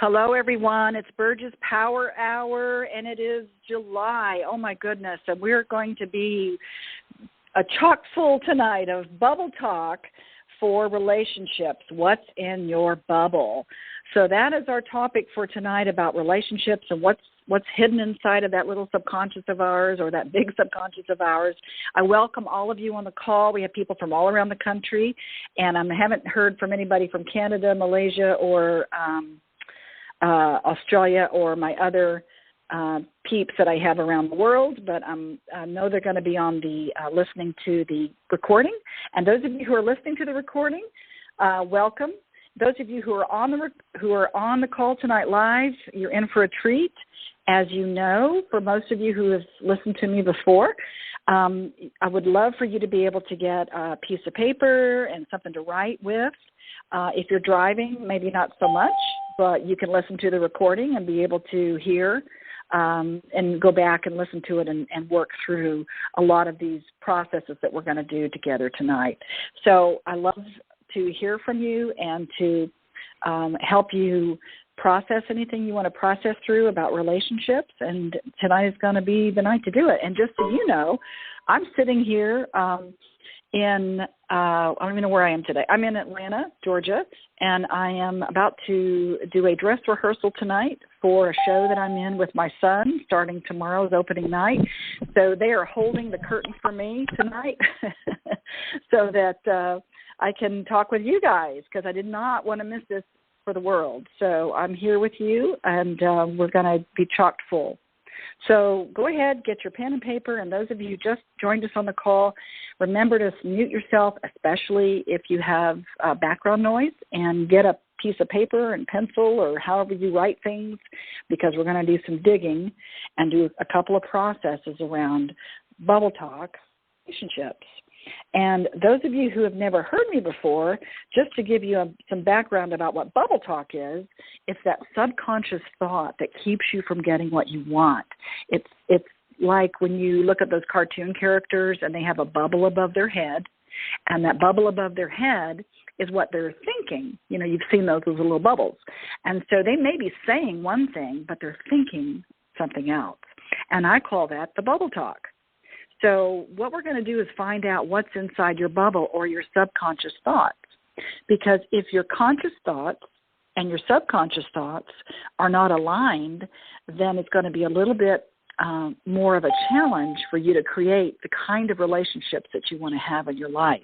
Hello, everyone. It's Burgess Power Hour, and it is July. Oh, my goodness. And we're going to be chock full tonight of Bubble Talk for relationships. What's in your bubble? So that is our topic for tonight, about relationships and what's hidden inside of that little subconscious of ours, or that big subconscious of ours. I welcome all of you on the call. We have people from all around the country, and I haven't heard from anybody from Canada, Malaysia, or Australia, or my other peeps that I have around the world, but I know they're going to be on the listening to the recording. And those of you who are listening to the recording, welcome. Those of you who are on the call tonight live, you're in for a treat. As you know, for most of you who have listened to me before, I would love for you to be able to get a piece of paper and something to write with. If you're driving, maybe not so much, but you can listen to the recording and be able to hear and go back and listen to it and work through a lot of these processes that we're going to do together tonight. So I love to hear from you and to help you process anything you want to process through about relationships, and tonight is going to be the night to do it. And just so you know, I'm sitting here I don't even know where I am today. I'm in Atlanta, Georgia, and I am about to do a dress rehearsal tonight for a show that I'm in with my son, starting tomorrow's opening night. So they are holding the curtain for me tonight so that I can talk with you guys, because I did not want to miss this for the world. So I'm here with you, and we're going to be chock full. So go ahead, get your pen and paper, and those of you who just joined us on the call, remember to mute yourself, especially if you have background noise, and get a piece of paper and pencil or however you write things, because we're going to do some digging and do a couple of processes around Bubble Talk relationships. And those of you who have never heard me before, just to give you some background about what Bubble Talk is, it's that subconscious thought that keeps you from getting what you want. It's like when you look at those cartoon characters and they have a bubble above their head, and that bubble above their head is what they're thinking. You know, you've seen those little bubbles. And so they may be saying one thing, but they're thinking something else. And I call that the Bubble Talk. So what we're going to do is find out what's inside your bubble, or your subconscious thoughts. Because if your conscious thoughts and your subconscious thoughts are not aligned, then it's going to be a little bit more of a challenge for you to create the kind of relationships that you want to have in your life.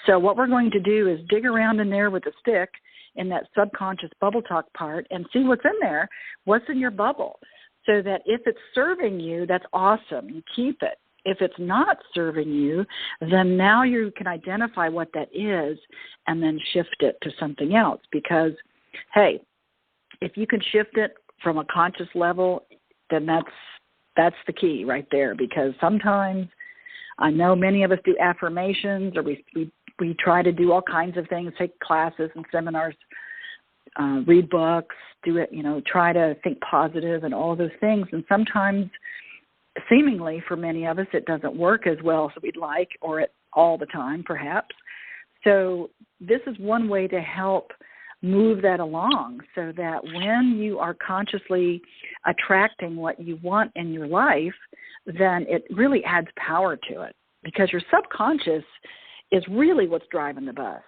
So what we're going to do is dig around in there with a stick in that subconscious Bubble Talk part and see what's in there, what's in your bubble. So that if it's serving you, that's awesome. You keep it. If it's not serving you, then now you can identify what that is and then shift it to something else. Because, hey, if you can shift it from a conscious level, then that's the key right there. Because sometimes, I know many of us do affirmations, or we try to do all kinds of things, take classes and seminars, read books, do it, try to think positive and all of those things. And sometimes, seemingly for many of us, it doesn't work as well as we'd like, or all the time, perhaps. So this is one way to help move that along, so that when you are consciously attracting what you want in your life, then it really adds power to it, because your subconscious is really what's driving the bus.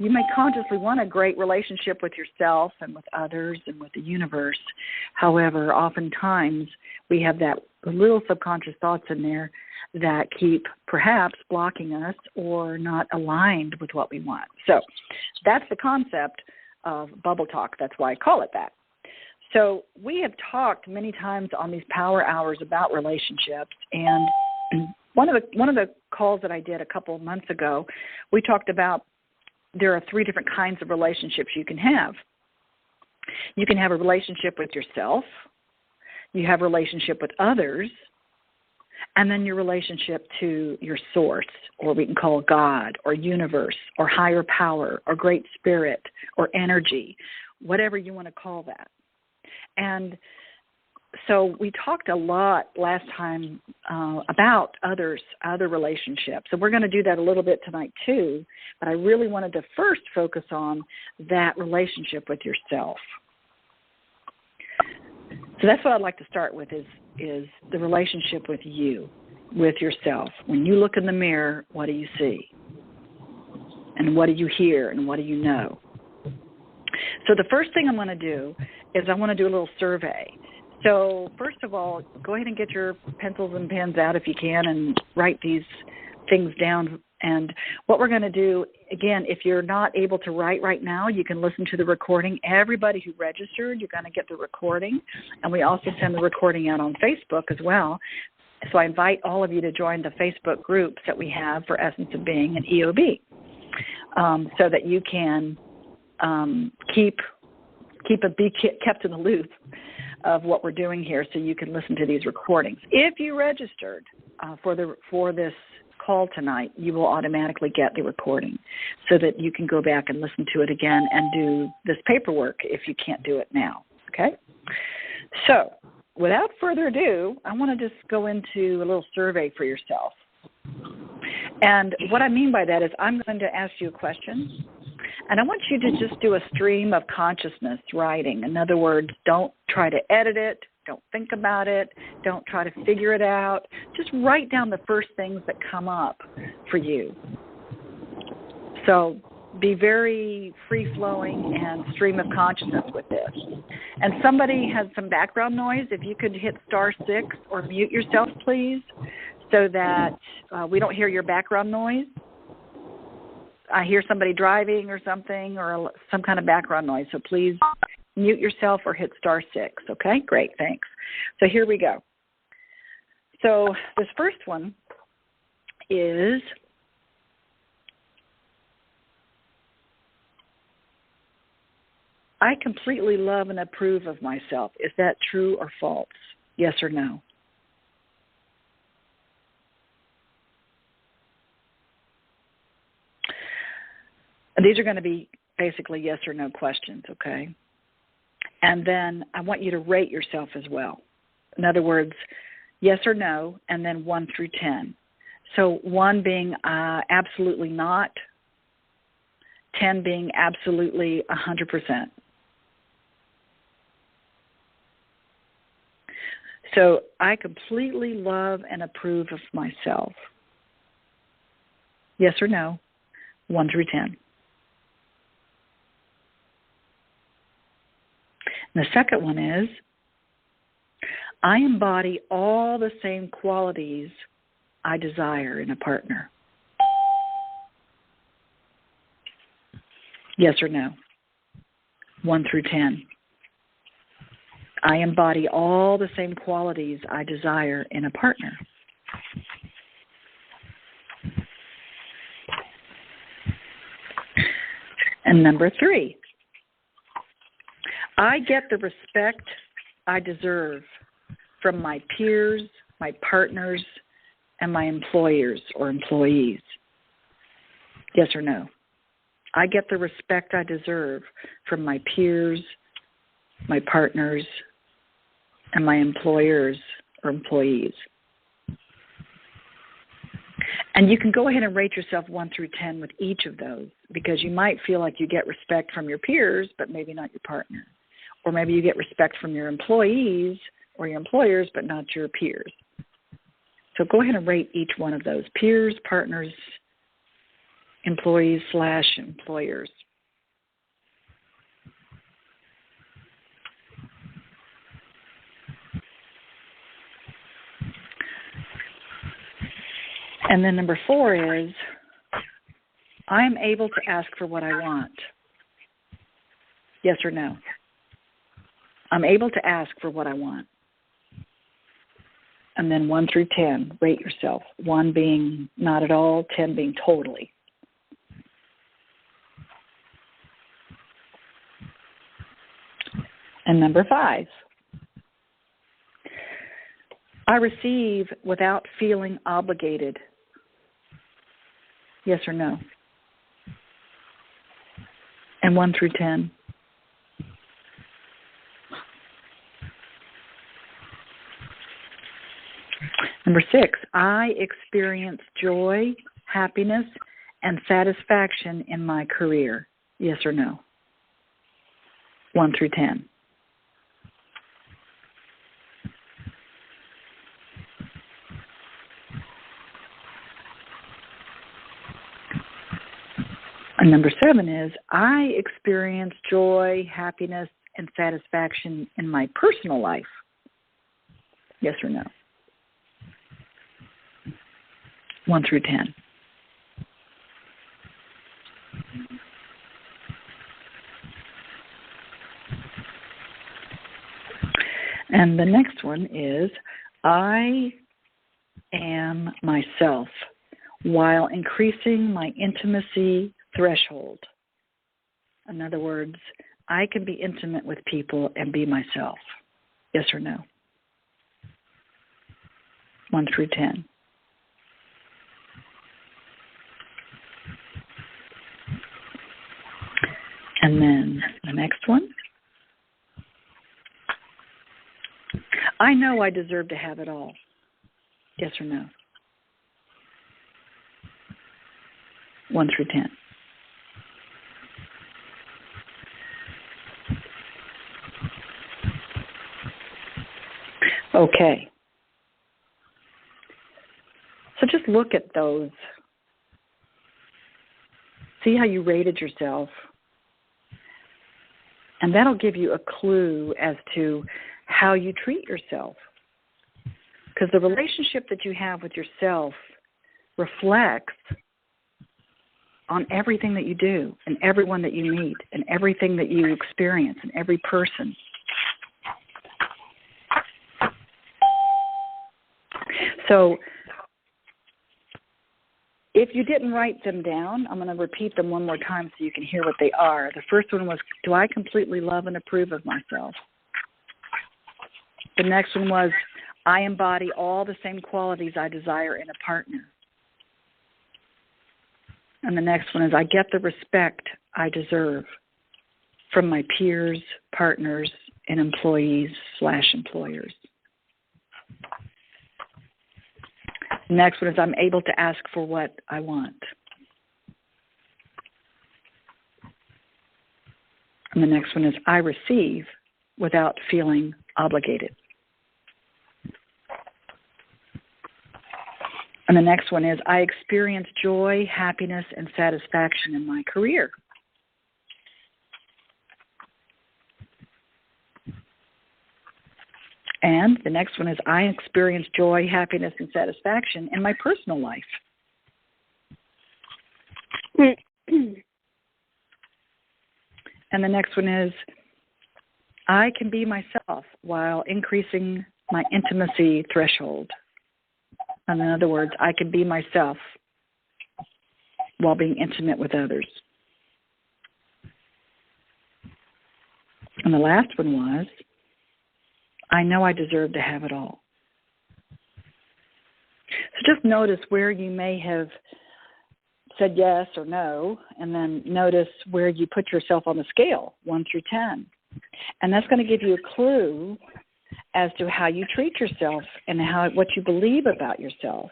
You may consciously want a great relationship with yourself and with others and with the universe. However, oftentimes we have that little subconscious thoughts in there that keep perhaps blocking us or not aligned with what we want. So that's the concept of Bubble Talk. That's why I call it that. So we have talked many times on these power hours about relationships, and one of the calls that I did a couple of months ago, we talked about there are 3 different kinds of relationships you can have. You can have a relationship with yourself, you have a relationship with others, and then your relationship to your source, or we can call God, or universe, or higher power, or great spirit, or energy, whatever you want to call that. And So we talked a lot last time about other relationships, and we're going to do that a little bit tonight too, but I really wanted to first focus on that relationship with yourself. So that's what I'd like to start with is the relationship with you, with yourself. When you look in the mirror, what do you see? And what do you hear? And what do you know? So the first thing I'm going to do is I want to do a little survey. So first of all, go ahead and get your pencils and pens out if you can and write these things down. And what we're going to do, again, if you're not able to write right now, you can listen to the recording. Everybody who registered, you're going to get the recording. And we also send the recording out on Facebook as well. So I invite all of you to join the Facebook groups that we have for Essence of Being and EOB, so that you can be kept in the loop of what we're doing here, so you can listen to these recordings. If you registered for this call tonight, you will automatically get the recording, so that you can go back and listen to it again and do this paperwork if you can't do it now. Okay? So, without further ado, I want to just go into a little survey for yourself. And what I mean by that is I'm going to ask you a question, and I want you to just do a stream of consciousness writing. In other words, don't try to edit it. Don't think about it. Don't try to figure it out. Just write down the first things that come up for you. So be very free-flowing and stream of consciousness with this. And somebody has some background noise. If you could hit *6 or mute yourself, please, so that we don't hear your background noise. I hear somebody driving or something, or some kind of background noise. So please mute yourself or hit *6. Okay, great, thanks. So here we go. So this first one is, I completely love and approve of myself. Is that true or false? Yes or no? These are going to be basically yes or no questions, okay? And then I want you to rate yourself as well. In other words, yes or no, and then 1 through 10. So 1 being absolutely not, 10 being absolutely 100%. So I completely love and approve of myself. Yes or no, 1 through 10. And the second one is, I embody all the same qualities I desire in a partner. Yes or no? 1 through 10. I embody all the same qualities I desire in a partner. And number 3, I get the respect I deserve from my peers, my partners, and my employers or employees. Yes or no? I get the respect I deserve from my peers, my partners, and my employers or employees. And you can go ahead and rate yourself 1 through 10 with each of those, because you might feel like you get respect from your peers, but maybe not your partner. Or maybe you get respect from your employees or your employers, but not your peers. So go ahead and rate each one of those: peers, partners, employees / employers. And then number 4 is, I am able to ask for what I want. Yes or no? I'm able to ask for what I want. And then 1 through 10, rate yourself. 1 being not at all, 10 being totally. And number 5, I receive without feeling obligated. Yes or no? And 1 through 10. Number 6, I experience joy, happiness, and satisfaction in my career. Yes or no? 1 through 10. And number 7 is, I experience joy, happiness, and satisfaction in my personal life. Yes or no? 1 through 10. And the next one is, I am myself while increasing my intimacy threshold. In other words, I can be intimate with people and be myself. Yes or no? 1 through 10. And then the next one. I know I deserve to have it all. Yes or no? 1 through 10. Okay. So just look at those. See how you rated yourself. And that'll give you a clue as to how you treat yourself. Because the relationship that you have with yourself reflects on everything that you do and everyone that you meet and everything that you experience and every person. So if you didn't write them down, I'm going to repeat them one more time so you can hear what they are. The first one was, do I completely love and approve of myself? The next one was, I embody all the same qualities I desire in a partner. And the next one is, I get the respect I deserve from my peers, partners, and employees/employers. The next one is, I'm able to ask for what I want. And the next one is, I receive without feeling obligated. And the next one is, I experience joy, happiness, and satisfaction in my career. And the next one is, I experience joy, happiness, and satisfaction in my personal life. And the next one is, I can be myself while increasing my intimacy threshold. In other words, I can be myself while being intimate with others. And the last one was, I know I deserve to have it all. So just notice where you may have said yes or no, and then notice where you put yourself on the scale, 1 through 10. And that's going to give you a clue as to how you treat yourself and what you believe about yourself.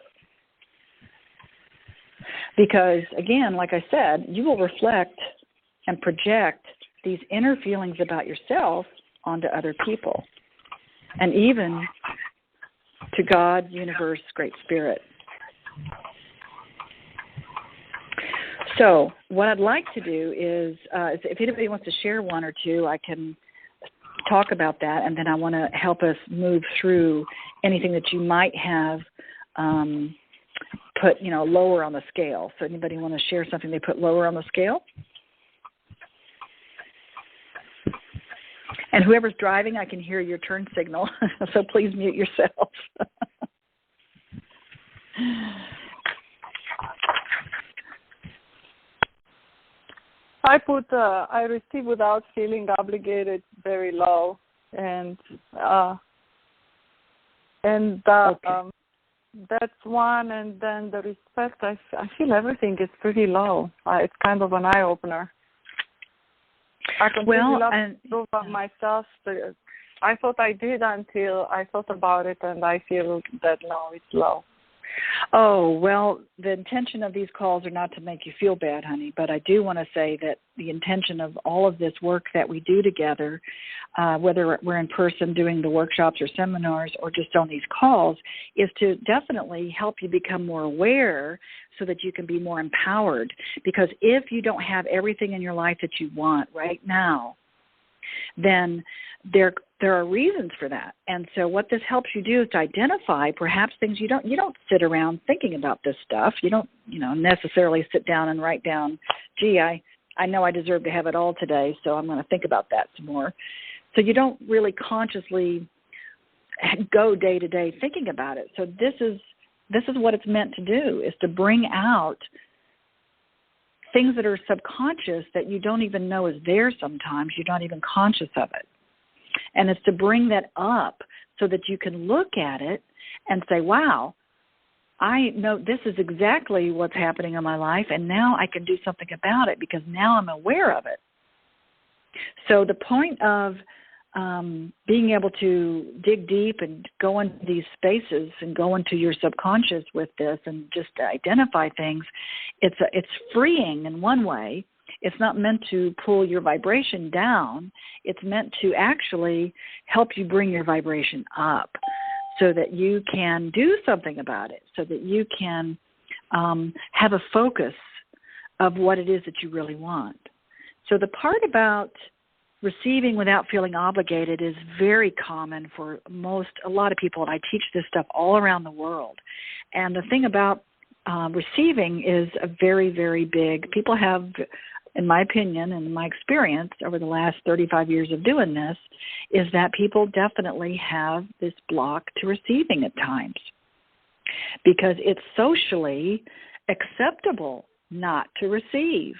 Because, again, like I said, you will reflect and project these inner feelings about yourself onto other people, and even to God, universe, Great Spirit. So what I'd like to do is if anybody wants to share one or two, I can talk about that, and then I want to help us move through anything that you might have put, lower on the scale. So anybody want to share something they put lower on the scale? And whoever's driving, I can hear your turn signal, so please mute yourself. I put I receive without feeling obligated, very low, and Okay. That's one. And then the respect, I feel everything is pretty low. It's kind of an eye opener. I completely love to prove of myself. I thought I did until I thought about it, and I feel that now it's low. Oh, well, the intention of these calls are not to make you feel bad, honey, but I do want to say that the intention of all of this work that we do together, whether we're in person doing the workshops or seminars or just on these calls, is to definitely help you become more aware so that you can be more empowered. Because if you don't have everything in your life that you want right now, then there are reasons for that. And so what this helps you do is to identify perhaps things you don't sit around thinking about this stuff. You don't, necessarily sit down and write down, gee, I know I deserve to have it all today, so I'm going to think about that some more. So you don't really consciously go day to day thinking about it. So this is what it's meant to do, is to bring out things that are subconscious that you don't even know is there sometimes. You're not even conscious of it. And it's to bring that up so that you can look at it and say, wow, I know this is exactly what's happening in my life, and now I can do something about it because now I'm aware of it. So the point of being able to dig deep and go into these spaces and go into your subconscious with this and just identify things, it's freeing in one way. It's not meant to pull your vibration down. It's meant to actually help you bring your vibration up so that you can do something about it, so that you can have a focus of what it is that you really want. So the part about receiving without feeling obligated is very common for a lot of people, and I teach this stuff all around the world. And the thing about receiving is a very, very big, people have, in my opinion and in my experience over the last 35 years of doing this, is that people definitely have this block to receiving at times because it's socially acceptable not to receive.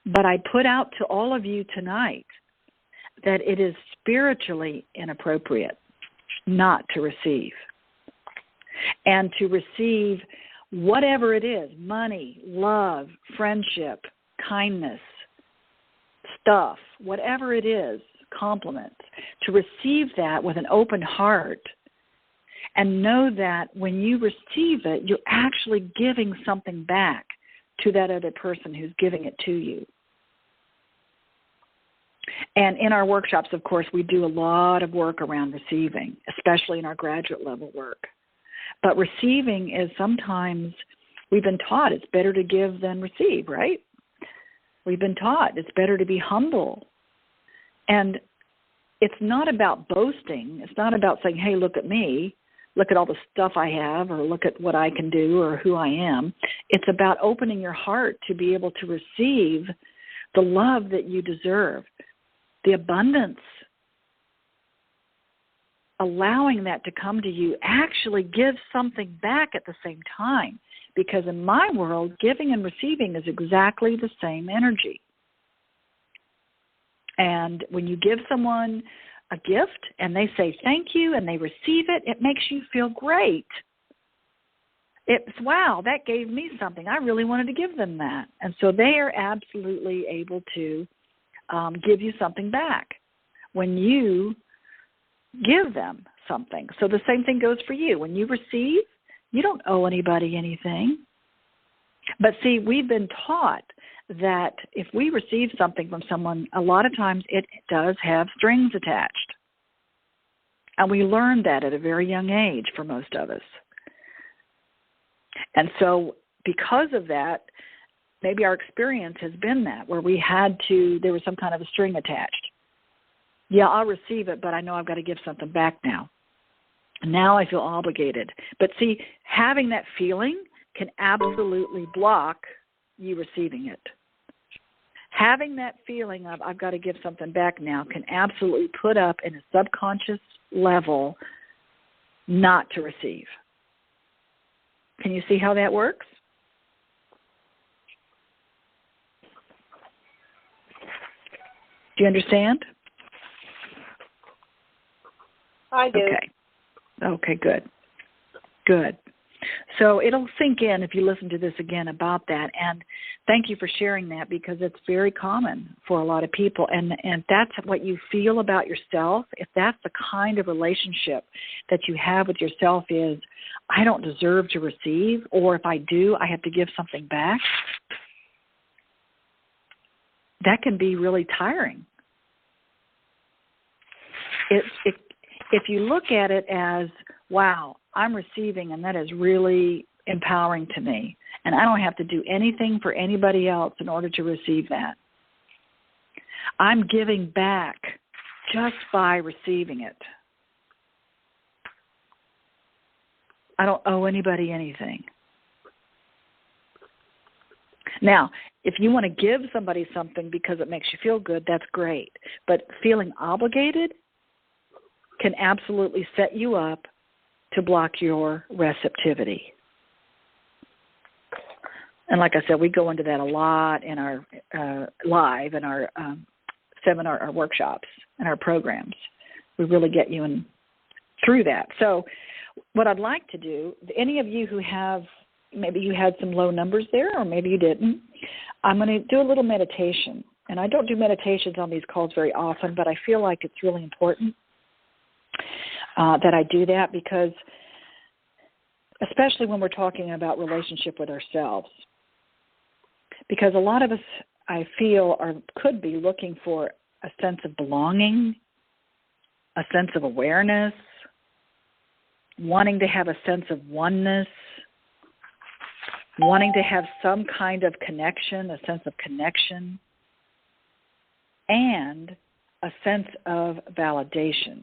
But I put out to all of you tonight that it is spiritually inappropriate not to receive. And to receive whatever it is, money, love, friendship, kindness, stuff, whatever it is, compliments, to receive that with an open heart and know that when you receive it, you're actually giving something back to that other person who's giving it to you. And in our workshops, of course, we do a lot of work around receiving, especially in our graduate level work. But receiving is sometimes, we've been taught it's better to give than receive, right? We've been taught it's better to be humble. And it's not about boasting. It's not about saying, hey, look at me. Look at all the stuff I have, or look at what I can do, or who I am. It's about opening your heart to be able to receive the love that you deserve, the abundance. Allowing that to come to you actually gives something back at the same time, because in my world, giving and receiving is exactly the same energy. And when you give someone a gift and they say thank you and they receive it, it makes you feel great. It's, wow, that gave me something. I really wanted to give them that. And so they are absolutely able to give you something back when you give them something. So the same thing goes for you. When you receive, you don't owe anybody anything. But see, we've been taught that if we receive something from someone, a lot of times it does have strings attached. And we learned that at a very young age for most of us. And so because of that, maybe our experience has been that, where there was some kind of a string attached. Yeah, I'll receive it, but I know I've got to give something back now. Now I feel obligated. But see, having that feeling can absolutely block you receiving it. Having that feeling of I've got to give something back now can absolutely put up in a subconscious level not to receive. Can you see how that works? Do you understand? I do. Okay, good. Good. So it'll sink in if you listen to this again about that. And thank you for sharing that, because it's very common for a lot of people. And if that's what you feel about yourself, if that's the kind of relationship that you have with yourself is, I don't deserve to receive, or if I do, I have to give something back, that can be really tiring. If you look at it as, wow, I'm receiving, and that is really empowering to me, and I don't have to do anything for anybody else in order to receive that. I'm giving back just by receiving it. I don't owe anybody anything. Now, if you want to give somebody something because it makes you feel good, that's great. But feeling obligated can absolutely set you up to block your receptivity. And like I said, we go into that a lot in our live, in our seminar, our workshops, and our programs. We really get you in through that. So what I'd like to do, any of you who have, maybe you had some low numbers there, or maybe you didn't, I'm going to do a little meditation. And I don't do meditations on these calls very often, but I feel like it's really important that I do that, because especially when we're talking about relationship with ourselves, because a lot of us, I feel, could be looking for a sense of belonging, a sense of awareness, wanting to have a sense of oneness, wanting to have some kind of connection, a sense of connection, and a sense of validation.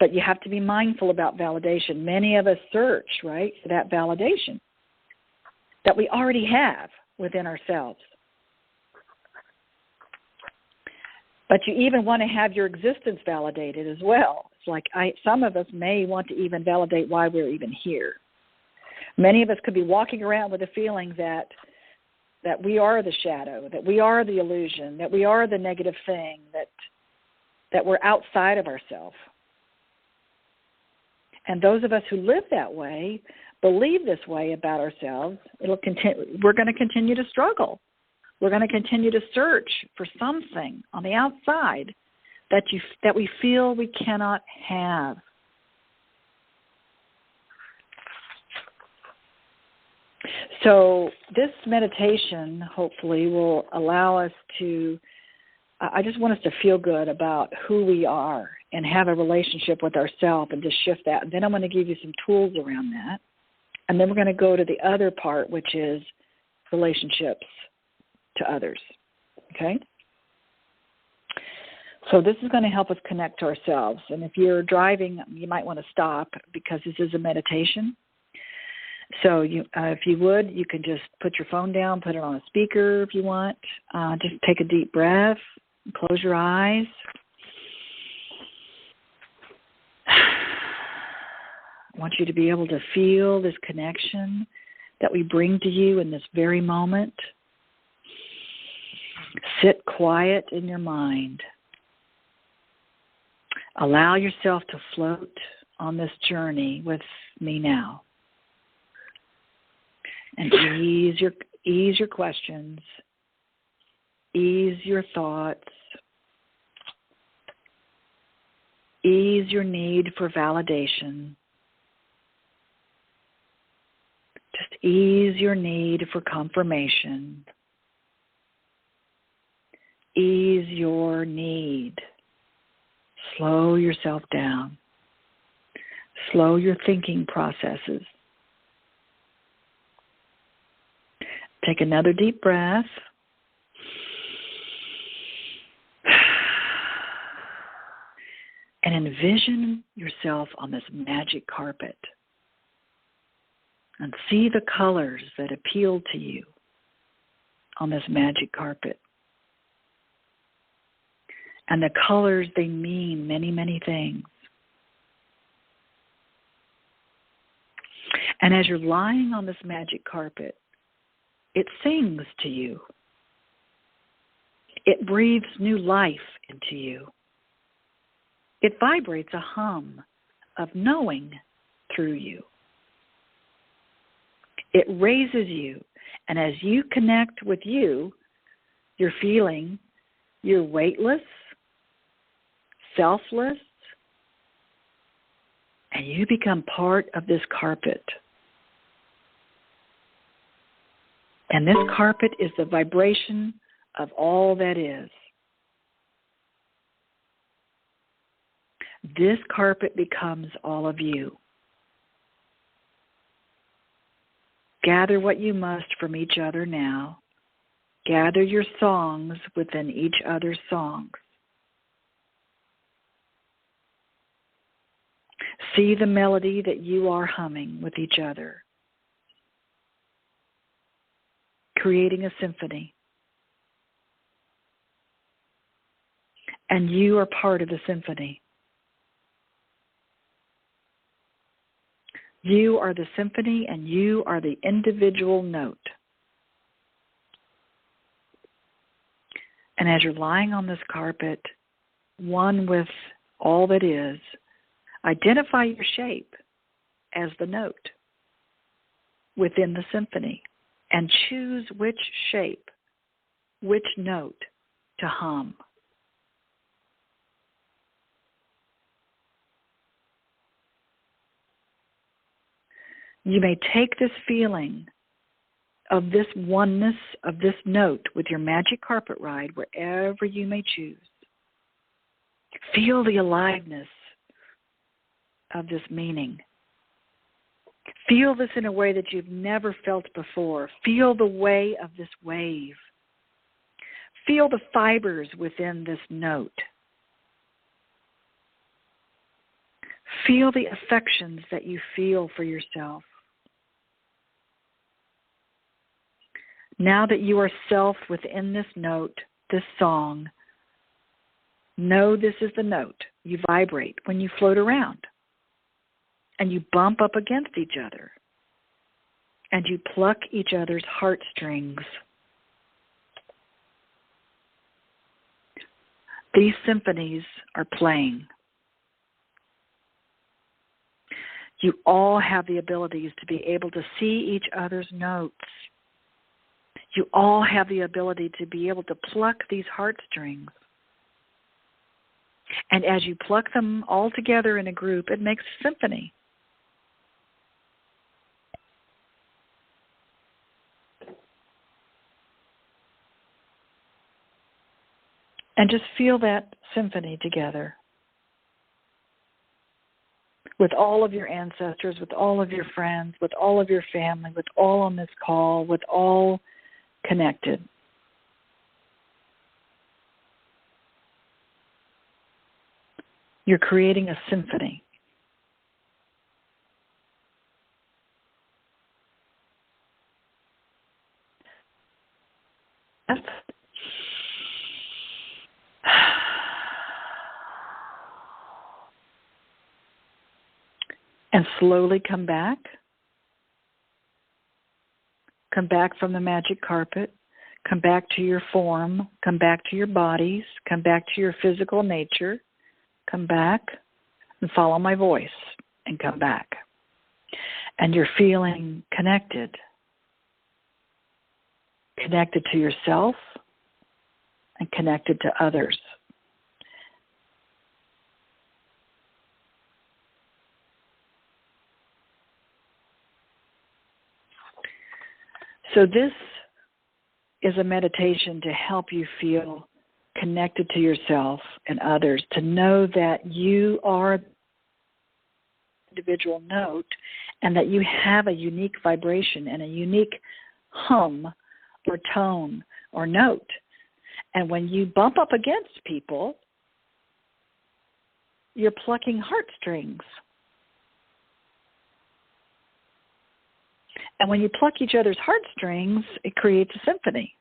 But you have to be mindful about validation. Many of us search, right, for that validation that we already have within ourselves. But you even want to have your existence validated as well. It's like some of us may want to even validate why we're even here. Many of us could be walking around with a feeling that we are the shadow, that we are the illusion, that we are the negative thing, that we're outside of ourselves. And those of us who live that way, believe this way about ourselves, we're going to continue to struggle. We're going to continue to search for something on the outside that we feel we cannot have. So this meditation hopefully will allow us to, I just want us to feel good about who we are and have a relationship with ourselves and just shift that. And then I'm going to give you some tools around that. And then we're going to go to the other part, which is relationships to others. Okay? So this is going to help us connect to ourselves. And if you're driving, you might want to stop, because this is a meditation. So if you would, you can just put your phone down, put it on a speaker if you want. Just take a deep breath, close your eyes. I want you to be able to feel this connection that we bring to you in this very moment. Sit quiet in your mind. Allow yourself to float on this journey with me now. And ease your questions, ease your thoughts, ease your need for validation. Just ease your need for confirmation. Ease your need. Slow yourself down. Slow your thinking processes. Take another deep breath. And envision yourself on this magic carpet. And see the colors that appeal to you on this magic carpet. And the colors, they mean many, many things. And as you're lying on this magic carpet, it sings to you. It breathes new life into you. It vibrates a hum of knowing through you. It raises you. And as you connect with you, you're feeling you're weightless, selfless, and you become part of this carpet. And this carpet is the vibration of all that is. This carpet becomes all of you. Gather what you must from each other now. Gather your songs within each other's songs. See the melody that you are humming with each other, creating a symphony. And you are part of the symphony. You are the symphony, and you are the individual note. And as you're lying on this carpet, one with all that is, identify your shape as the note within the symphony and choose which shape, which note to hum. You may take this feeling of this oneness, of this note with your magic carpet ride wherever you may choose. Feel the aliveness of this meaning. Feel this in a way that you've never felt before. Feel the way of this wave. Feel the fibers within this note. Feel the affections that you feel for yourself. Now that you are self within this note, this song, know this is the note. You vibrate when you float around. And you bump up against each other. And you pluck each other's heartstrings. These symphonies are playing. You all have the abilities to be able to see each other's notes. You all have the ability to be able to pluck these heartstrings. And as you pluck them all together in a group, it makes a symphony. And just feel that symphony together. With all of your ancestors, with all of your friends, with all of your family, with all on this call, with all connected. You're creating a symphony. And slowly come back. Come back from the magic carpet. Come back to your form. Come back to your bodies. Come back to your physical nature. Come back and follow my voice and come back. And you're feeling connected. Connected to yourself and connected to others. So this is a meditation to help you feel connected to yourself and others, to know that you are the individual note and that you have a unique vibration and a unique hum or tone or note. And when you bump up against people, you're plucking heartstrings. And when you pluck each other's heartstrings, it creates a symphony.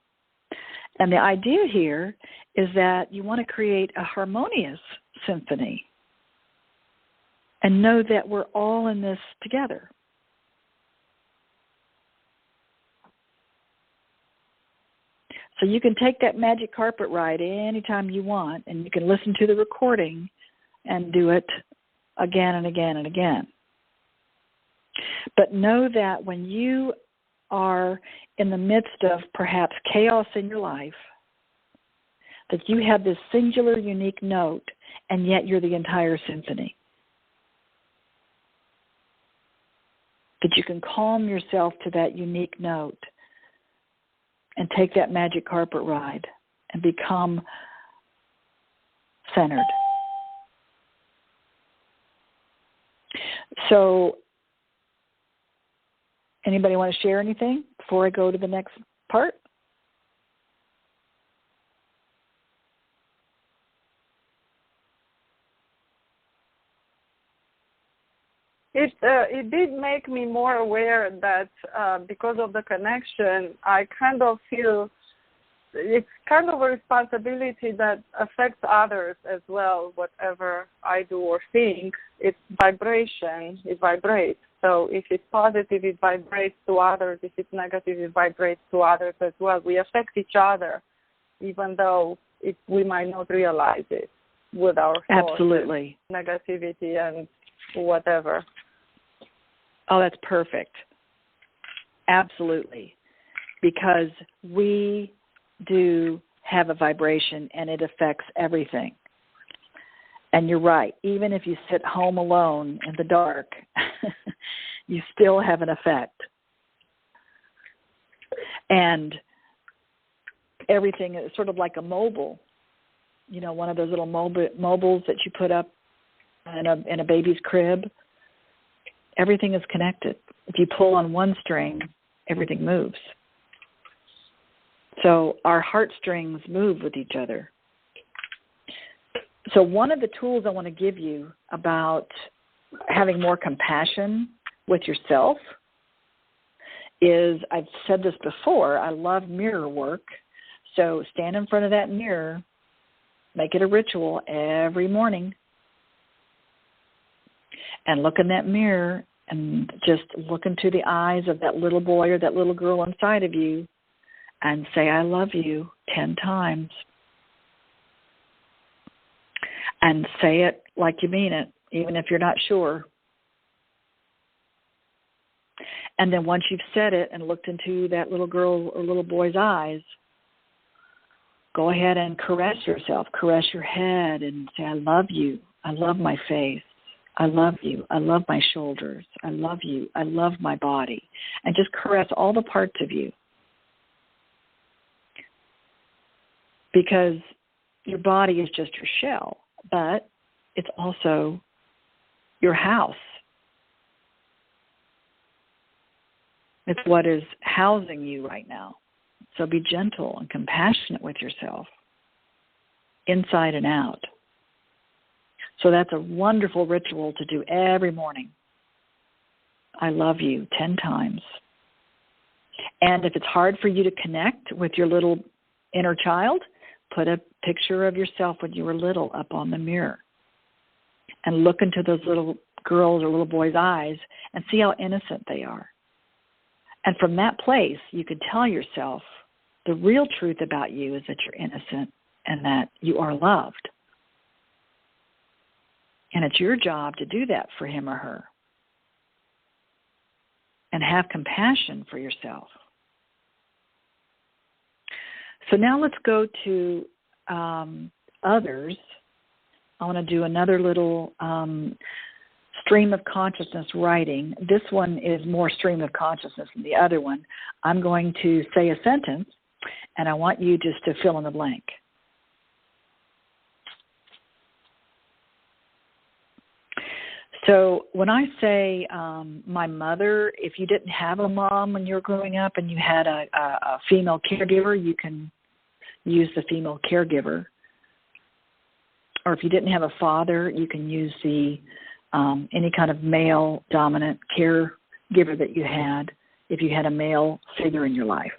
And the idea here is that you want to create a harmonious symphony and know that we're all in this together. So you can take that magic carpet ride anytime you want, and you can listen to the recording and do it again and again and again. But know that when you are in the midst of perhaps chaos in your life, that you have this singular, unique note, and yet you're the entire symphony. That you can calm yourself to that unique note and take that magic carpet ride and become centered. So, anybody want to share anything before I go to the next part? It did make me more aware that because of the connection, I kind of feel it's kind of a responsibility that affects others as well. Whatever I do or think, it's vibration. It vibrates. So if it's positive, it vibrates to others. If it's negative, it vibrates to others as well. We affect each other, even though we might not realize it with our thoughts, absolutely, negativity and whatever. Oh, that's perfect. Absolutely. Because we do have a vibration and it affects everything. And you're right. Even if you sit home alone in the dark, you still have an effect. And everything is sort of like a mobile, one of those little mobiles that you put up in a baby's crib. Everything is connected. If you pull on one string, everything moves. So our heartstrings move with each other. So one of the tools I want to give you about having more compassion with yourself is, I've said this before, I love mirror work. So stand in front of that mirror, make it a ritual every morning, and look in that mirror and just look into the eyes of that little boy or that little girl inside of you and say, I love you 10 times. And say it like you mean it, even if you're not sure. And then once you've said it and looked into that little girl or little boy's eyes, go ahead and caress yourself. Caress your head and say, I love you. I love my face. I love you. I love my shoulders. I love you. I love my body. And just caress all the parts of you. Because your body is just your shell, but it's also your house. It's what is housing you right now. So be gentle and compassionate with yourself, inside and out. So that's a wonderful ritual to do every morning. I love you 10 times. And if it's hard for you to connect with your little inner child, put a picture of yourself when you were little up on the mirror and look into those little girls or little boys' eyes and see how innocent they are. And from that place, you can tell yourself the real truth about you is that you're innocent and that you are loved. And it's your job to do that for him or her. And have compassion for yourself. So now let's go to others. I want to do another little stream of consciousness writing. This one is more stream of consciousness than the other one. I'm going to say a sentence, and I want you just to fill in the blank. So when I say my mother, if you didn't have a mom when you were growing up and you had a female caregiver, you can use the female caregiver. Or if you didn't have a father, you can use the any kind of male dominant caregiver that you had if you had a male figure in your life.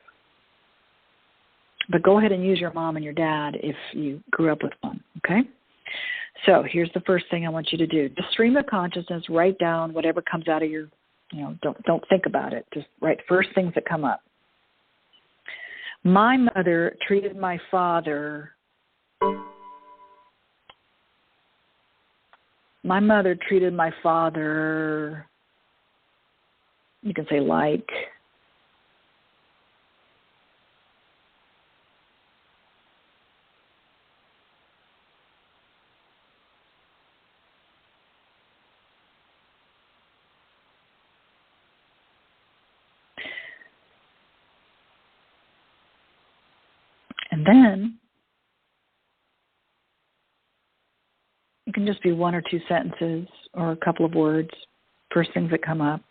But go ahead and use your mom and your dad if you grew up with one, okay? So here's the first thing I want you to do. Just stream of consciousness, write down whatever comes out of your, don't think about it. Just write first things that come up. My mother treated my father. My mother treated my father, you can say like, And then it can just be one or two sentences or a couple of words, first things that come up.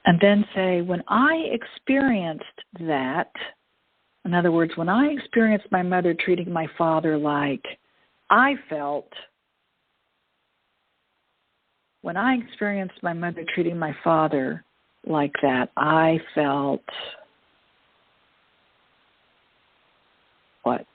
And then say, when I experienced that, in other words, when I experienced my mother treating my father like I felt, when I experienced my mother treating my father like that, I felt what?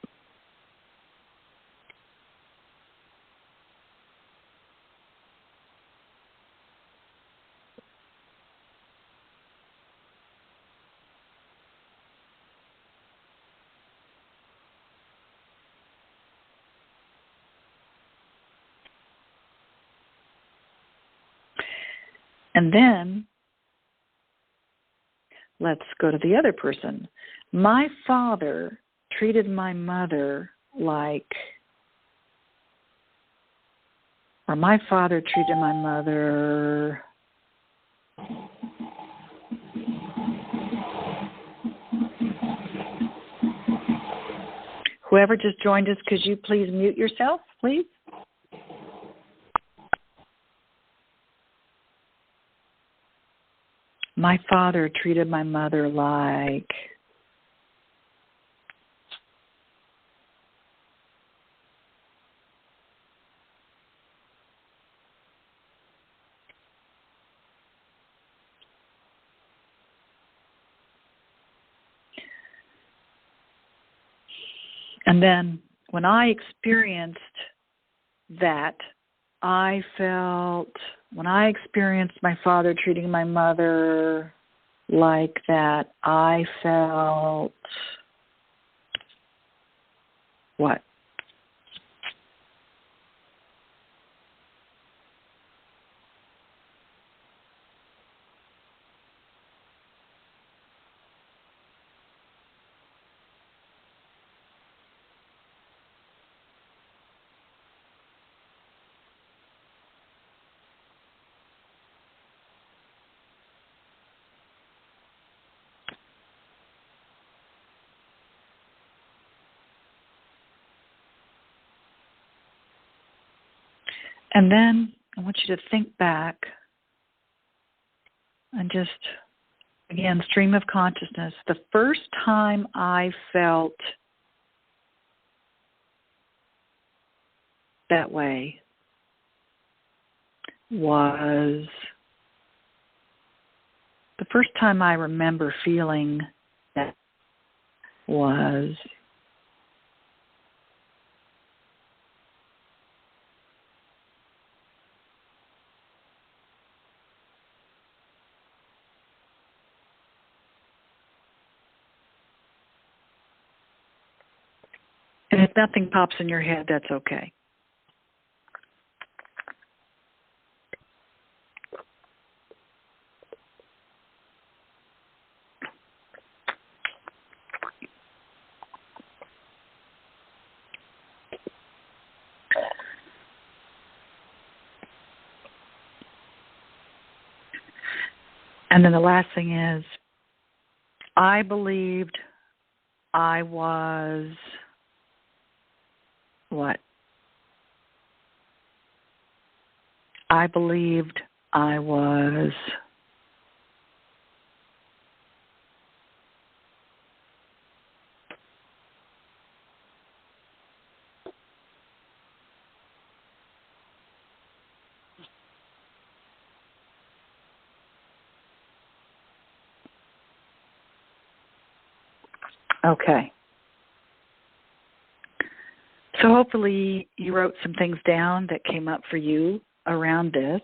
And then let's go to the other person. My father treated my mother like, or my father treated my mother Whoever just joined us, could you please mute yourself, please? My father treated my mother like... And then when I experienced that, I felt, when I experienced my father treating my mother like that, I felt what? And then I want you to think back and just, again, stream of consciousness. The first time I felt that way was the first time I remember feeling that was and if nothing pops in your head, that's okay. And then the last thing is, I believed I was what? I believed I was okay. So hopefully you wrote some things down that came up for you around this.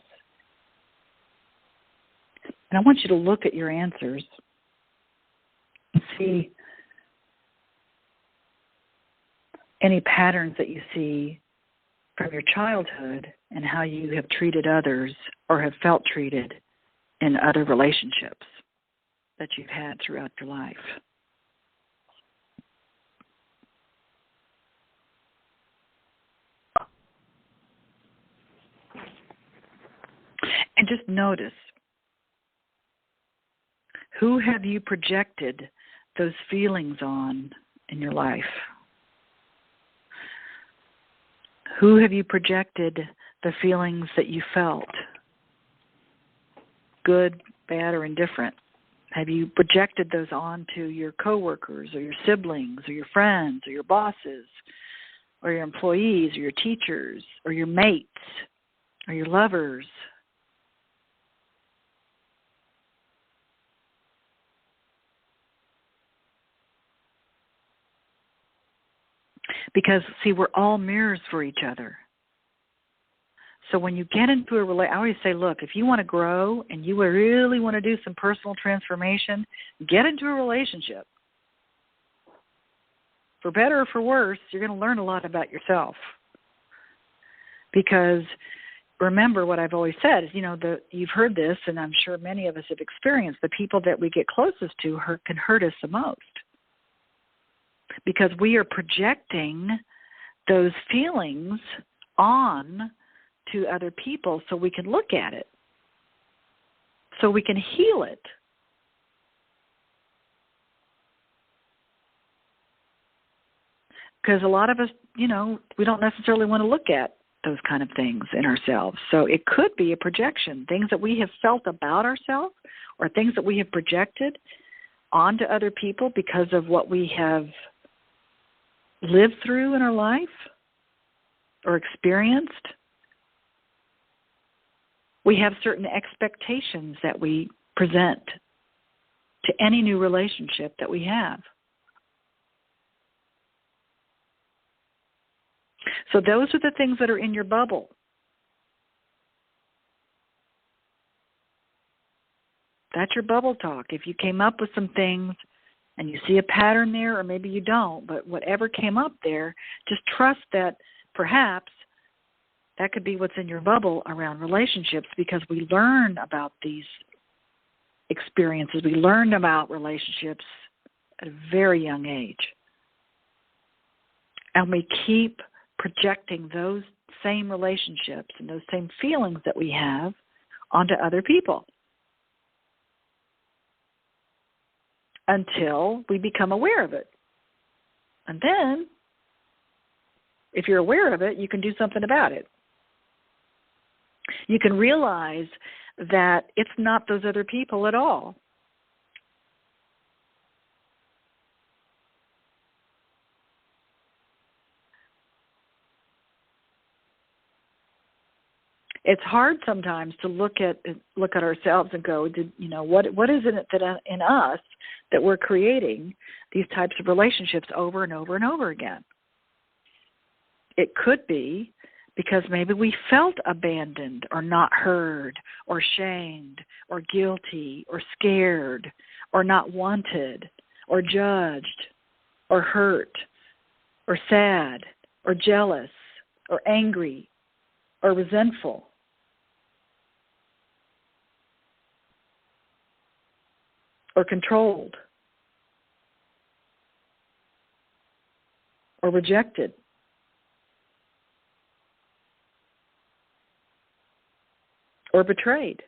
And I want you to look at your answers and see any patterns that you see from your childhood and how you have treated others or have felt treated in other relationships that you've had throughout your life. And just notice Who have you projected those feelings on in your life? Who have you projected the feelings that you felt? Good, bad, or indifferent? Have you projected those onto your coworkers or your siblings or your friends or your bosses or your employees or your teachers or your mates or your lovers? Because, see, we're all mirrors for each other. So when you get into a relationship, I always say, look, if you want to grow and you really want to do some personal transformation, get into a relationship. For better or for worse, you're going to learn a lot about yourself. Because remember what I've always said is, you've heard this, and I'm sure many of us have experienced, the people that we get closest to can hurt us the most. Because we are projecting those feelings on to other people so we can look at it, so we can heal it. Because a lot of us, we don't necessarily want to look at those kind of things in ourselves. So it could be a projection, things that we have felt about ourselves or things that we have projected onto other people because of what we have lived through in our life or experienced. We have certain expectations that we present to any new relationship that we have. So those are the things that are in your bubble. That's your bubble talk. If you came up with some things and you see a pattern there, or maybe you don't, but whatever came up there, just trust that perhaps that could be what's in your bubble around relationships, because we learn about these experiences. We learn about relationships at a very young age. And we keep projecting those same relationships and those same feelings that we have onto other people until we become aware of it. And then, if you're aware of it, you can do something about it. You can realize that it's not those other people at all. It's hard sometimes to look at ourselves and go, what is it that in us that we're creating these types of relationships over and over and over again? It could be because maybe we felt abandoned or not heard or shamed or guilty or scared or not wanted or judged or hurt or sad or jealous or angry or resentful. Or controlled, or rejected, or betrayed.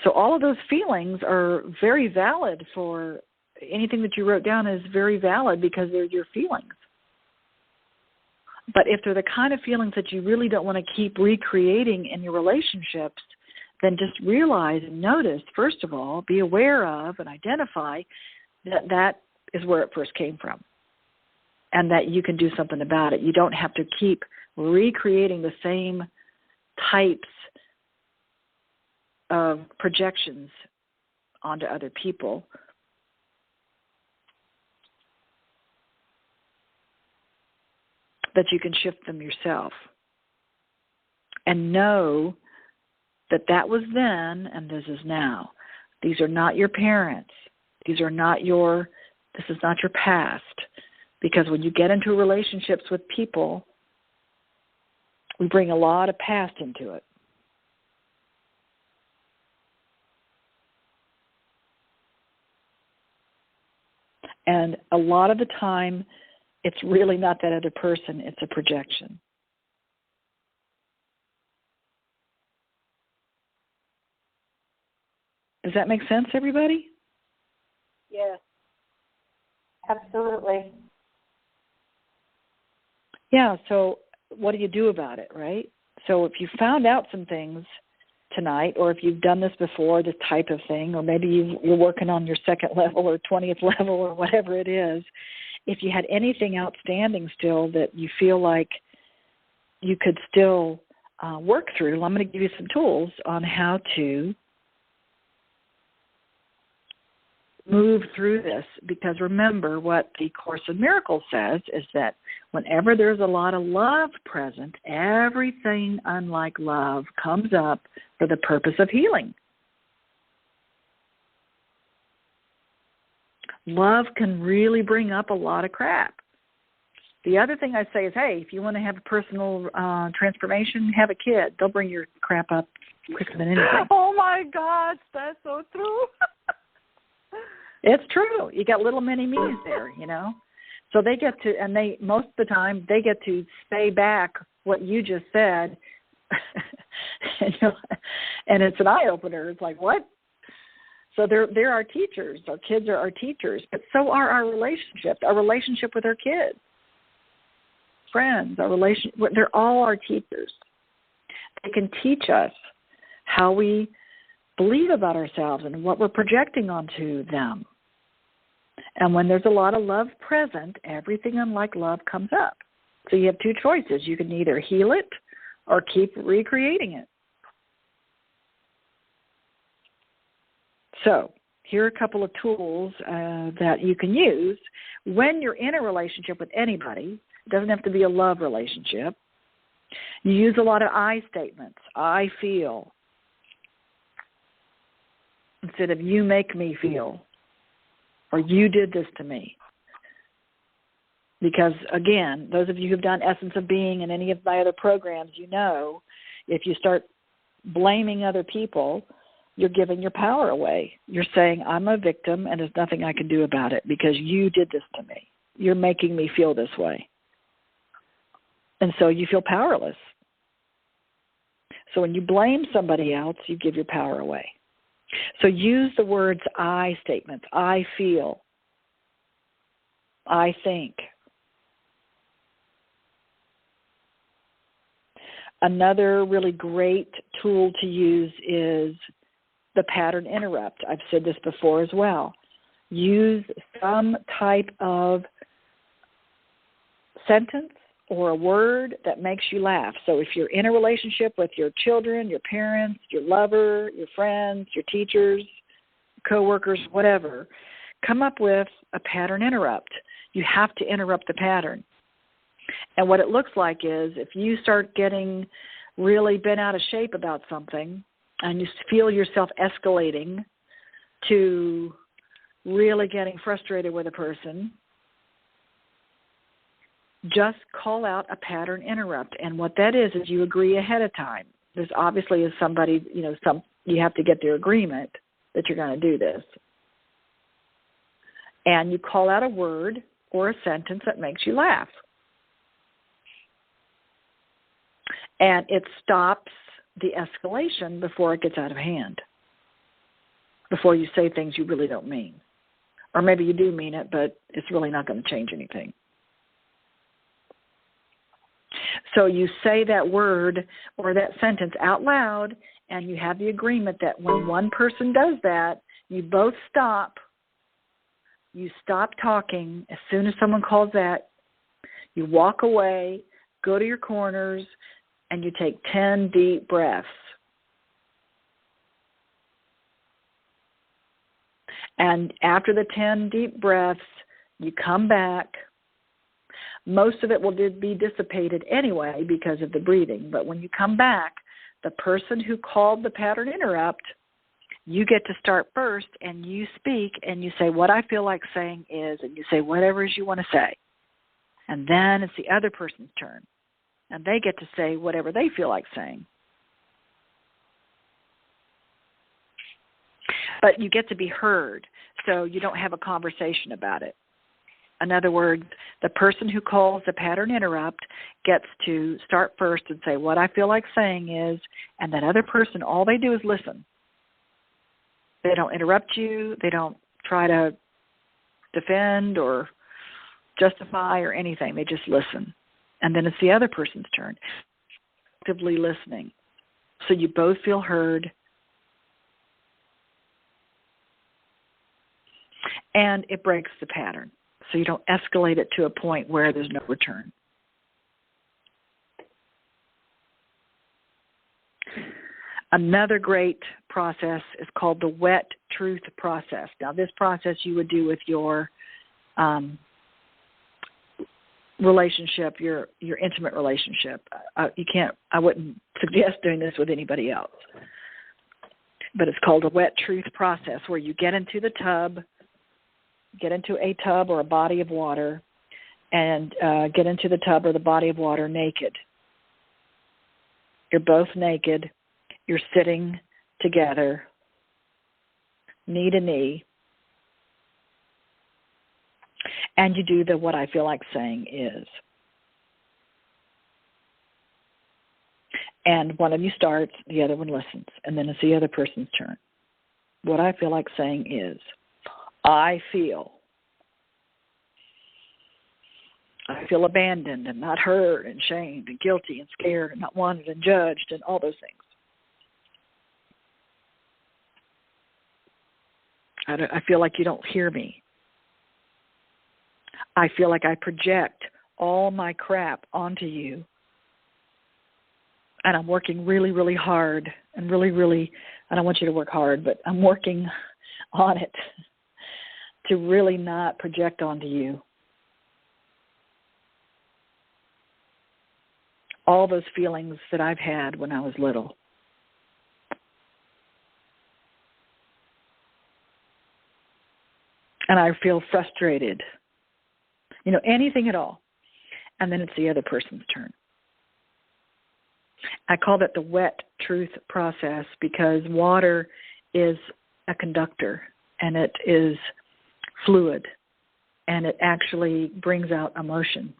So all of those feelings are very valid. For anything that you wrote down is very valid because they're your feelings. But if they're the kind of feelings that you really don't want to keep recreating in your relationships, then just realize and notice, first of all, be aware of and identify that that is where it first came from and that you can do something about it. You don't have to keep recreating the same types of projections onto other people. That you can shift them yourself and know that that was then and this is now. These are not your parents. This is not your past. Because when you get into relationships with people, we bring a lot of past into it. And a lot of the time, it's really not that other person, it's a projection. Does that make sense, everybody? Yes, absolutely. Yeah, so what do you do about it, right? So if you found out some things tonight, or if you've done this before, this type of thing, or maybe you're working on your second level or 20th level or whatever it is, if you had anything outstanding still that you feel like you could still work through, I'm going to give you some tools on how to move through this, because remember what the Course in Miracles says is that whenever there's a lot of love present, everything unlike love comes up for the purpose of healing. Love can really bring up a lot of crap. The other thing I say is, hey, if you want to have a personal transformation, have a kid. They'll bring your crap up quicker than anything. Oh, my God, that's so true. It's true. You got little mini me's there, you know. So they get to, and they most of the time they get to say back what you just said, and it's an eye opener. It's like, what? So they're our teachers. Our kids are our teachers, but so are our relationships. Our relationship with our kids, friends, our relation. They're all our teachers. They can teach us how we believe about ourselves and what we're projecting onto them. And when there's a lot of love present, everything unlike love comes up. So you have two choices. You can either heal it or keep recreating it. So here are a couple of tools that you can use when you're in a relationship with anybody. It doesn't have to be a love relationship. You use a lot of I statements. I feel, instead of you make me feel, or you did this to me. Because, again, those of you who've done Essence of Being and any of my other programs, you know, if you start blaming other people, you're giving your power away. You're saying, I'm a victim and there's nothing I can do about it because you did this to me. You're making me feel this way. And so you feel powerless. So when you blame somebody else, you give your power away. So use the words I statements. I feel. I think. Another really great tool to use is the pattern interrupt. I've said this before as well. Use some type of sentence or a word that makes you laugh. So if you're in a relationship with your children, your parents, your lover, your friends, your teachers, coworkers, whatever, come up with a pattern interrupt. You have to interrupt the pattern. And what it looks like is if you start getting really bent out of shape about something and you feel yourself escalating to really getting frustrated with a person, just call out a pattern interrupt. And what that is you agree ahead of time. This obviously is somebody, you have to get their agreement that you're going to do this. And you call out a word or a sentence that makes you laugh. And it stops the escalation before it gets out of hand, before you say things you really don't mean. Or maybe you do mean it, but it's really not going to change anything. So you say that word or that sentence out loud, and you have the agreement that when one person does that, you both stop. You stop talking. As soon as someone calls that, you walk away, go to your corners, and you take 10 deep breaths. And after the 10 deep breaths, you come back. Most of it will be dissipated anyway because of the breathing. But when you come back, the person who called the pattern interrupt, you get to start first, and you speak, and you say, what I feel like saying is, and you say whatever it is you want to say. And then it's the other person's turn, and they get to say whatever they feel like saying. But you get to be heard, so you don't have a conversation about it. In other words, the person who calls the pattern interrupt gets to start first and say, what I feel like saying is, and that other person, all they do is listen. They don't interrupt you. They don't try to defend or justify or anything. They just listen. And then it's the other person's turn. Actively listening. So you both feel heard. And it breaks the pattern. So you don't escalate it to a point where there's no return. Another great process is called the wet truth process. Now, this process you would do with your relationship, your intimate relationship. I wouldn't suggest doing this with anybody else. But it's called a wet truth process, where you get into a tub or a body of water, and get into the tub or the body of water naked. You're both naked. You're sitting together, knee to knee, and you do the what I feel like saying is. And one of you starts, the other one listens, and then it's the other person's turn. What I feel like saying is, I feel abandoned and not heard and shamed and guilty and scared and not wanted and judged and all those things. I feel like you don't hear me. I feel like I project all my crap onto you. And I'm working really, really hard and really, really, I don't want you to work hard, but I'm working on it to really not project onto you all those feelings that I've had when I was little. And I feel frustrated, anything at all. And then it's the other person's turn. I call that the wet truth process because water is a conductor and it is fluid and it actually brings out emotion.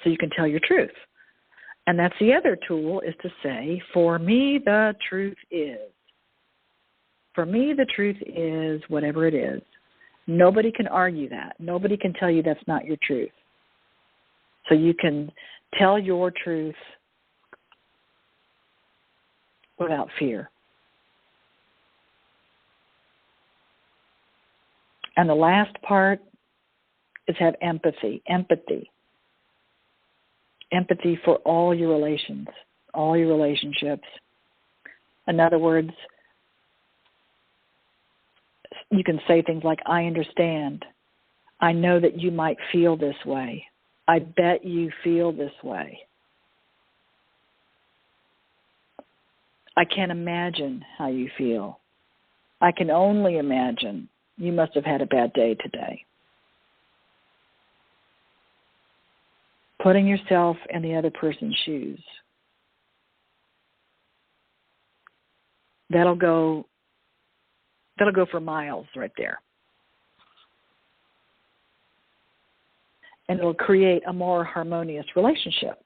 So you can tell your truth. And that's the other tool, is to say, for me, the truth is. For me, the truth is whatever it is. Nobody can argue that. Nobody can tell you that's not your truth. So you can tell your truth without fear. And the last part is have empathy. Empathy for all your relations, all your relationships. In other words, you can say things like, I understand. I know that you might feel this way. I bet you feel this way. I can't imagine how you feel. I can only imagine you must have had a bad day today. Putting yourself in the other person's shoes. That'll go for miles right there. And it'll create a more harmonious relationship.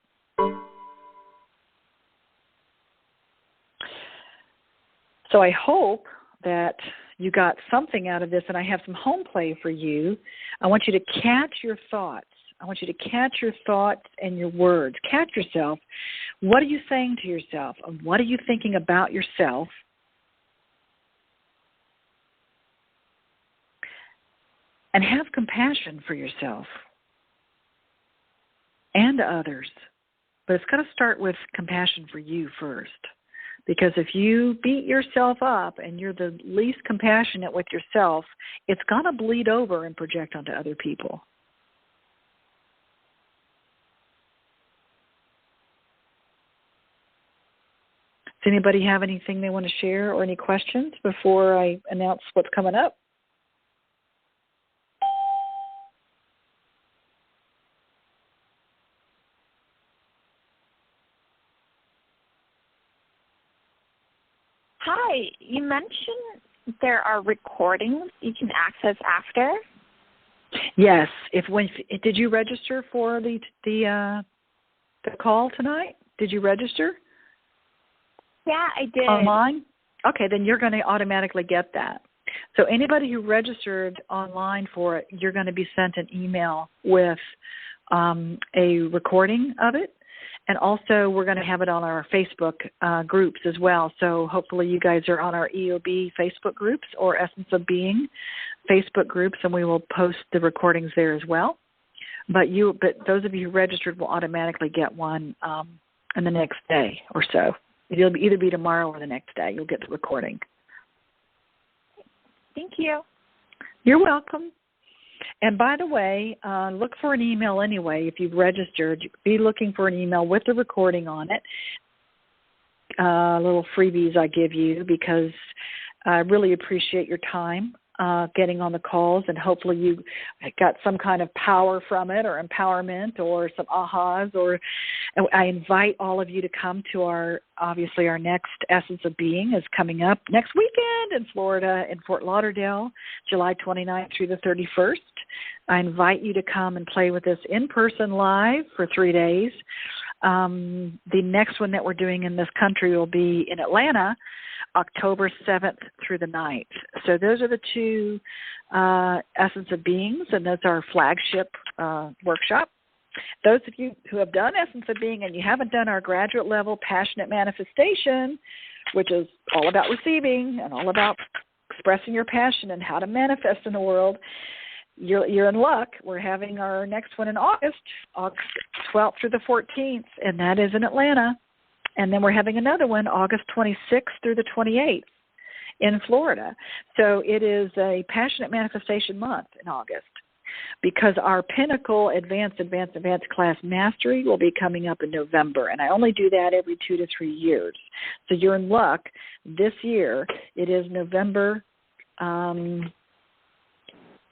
So I hope that you got something out of this, and I have some home play for you. I want you to catch your thoughts. I want you to catch your thoughts and your words. Catch yourself. What are you saying to yourself? What are you thinking about yourself? And have compassion for yourself and others. But it's got to start with compassion for you first. Because if you beat yourself up and you're the least compassionate with yourself, it's going to bleed over and project onto other people. Does anybody have anything they want to share or any questions before I announce what's coming up? Hi, you mentioned there are recordings you can access after. Yes. Did you register for the the call tonight? Did you register? Yeah, I did. Online? Okay, then you're going to automatically get that. So anybody who registered online for it, you're going to be sent an email with a recording of it. And also we're going to have it on our Facebook groups as well. So hopefully you guys are on our EOB Facebook groups or Essence of Being Facebook groups, and we will post the recordings there as well. But those of you who registered will automatically get one in the next day or so. It'll either be tomorrow or the next day. You'll get the recording. Thank you. You're welcome. And by the way, look for an email anyway. If you've registered, be looking for an email with the recording on it. Little freebies I give you because I really appreciate your time getting on the calls, and hopefully you got some kind of power from it or empowerment or some ahas. Or I invite all of you to come to our next Essence of Being is coming up next weekend in Florida, in Fort Lauderdale, July 29th through the 31st. I invite you to come and play with us in person live for 3 days. The next one that we're doing in this country will be in Atlanta, October 7th through the 9th. So those are the two Essence of Beings, and that's our flagship workshop. Those of you who have done Essence of Being and you haven't done our graduate level Passionate Manifestation, which is all about receiving and all about expressing your passion and how to manifest in the world, you're in luck. We're having our next one in August 12th through the 14th, and that is in Atlanta. And then we're having another one August 26th through the 28th in Florida. So it is a Passionate Manifestation month in August because our Pinnacle Advanced Class Mastery will be coming up in November. And I only do that every 2 to 3 years. So you're in luck. This year it is November.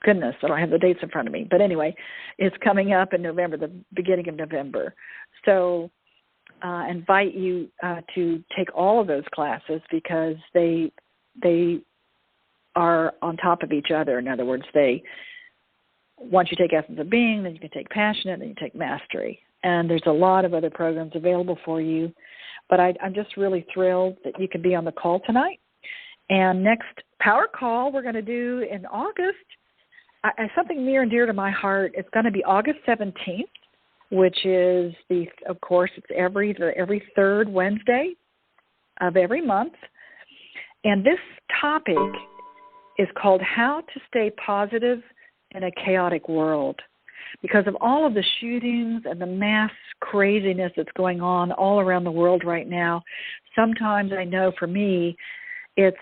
Goodness, I don't have the dates in front of me. But anyway, it's coming up in November, the beginning of November. So invite you to take all of those classes because they are on top of each other. In other words, once you take Essence of Being, then you can take Passionate, then you take Mastery. And there's a lot of other programs available for you. But I'm just really thrilled that you can be on the call tonight. And next power call we're going to do in August, something near and dear to my heart. It's going to be August 17th. Which is of course, it's every third Wednesday of every month. And this topic is called How to Stay Positive in a Chaotic World. Because of all of the shootings and the mass craziness that's going on all around the world right now, sometimes I know for me, it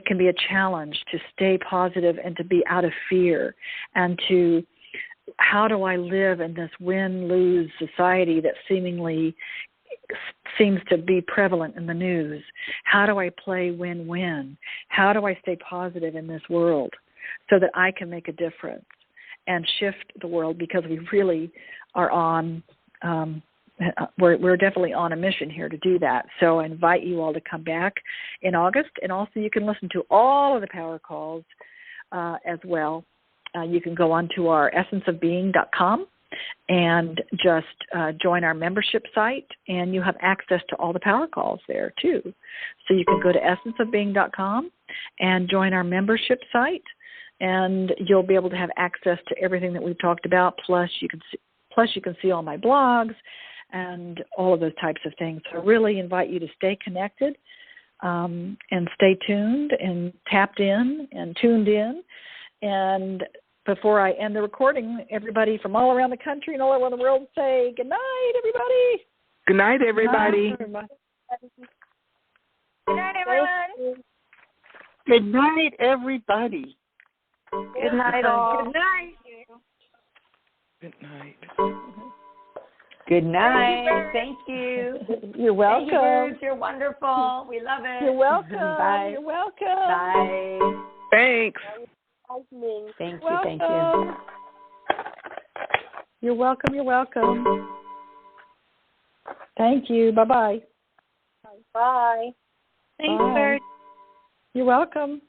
can be a challenge to stay positive and to be out of fear and to how do I live in this win-lose society that seemingly seems to be prevalent in the news? How do I play win-win? How do I stay positive in this world so that I can make a difference and shift the world? Because we really are on, we're definitely on a mission here to do that. So I invite you all to come back in August, and also you can listen to all of the power calls as well. You can go on to our essenceofbeing.com and just join our membership site, and you have access to all the power calls there too. So you can go to essenceofbeing.com and join our membership site, and you'll be able to have access to everything that we've talked about. Plus you can see all my blogs and all of those types of things. So I really invite you to stay connected and stay tuned and tapped in and tuned in. And before I end the recording, everybody from all around the country and all around the world say good night, everybody. Good night, everybody. Good night, everyone. Good night, everybody. Good night, all. Good night. Good night. Good night. Thank you. You're welcome. Thank you, Bruce. You're wonderful. We love it. You're welcome. Bye. You're welcome. Bye. Thanks. Thank you. Welcome. Thank you. You're welcome. You're welcome. Thank you. Bye-bye. Bye. Thanks, Bye. Bert. You're welcome.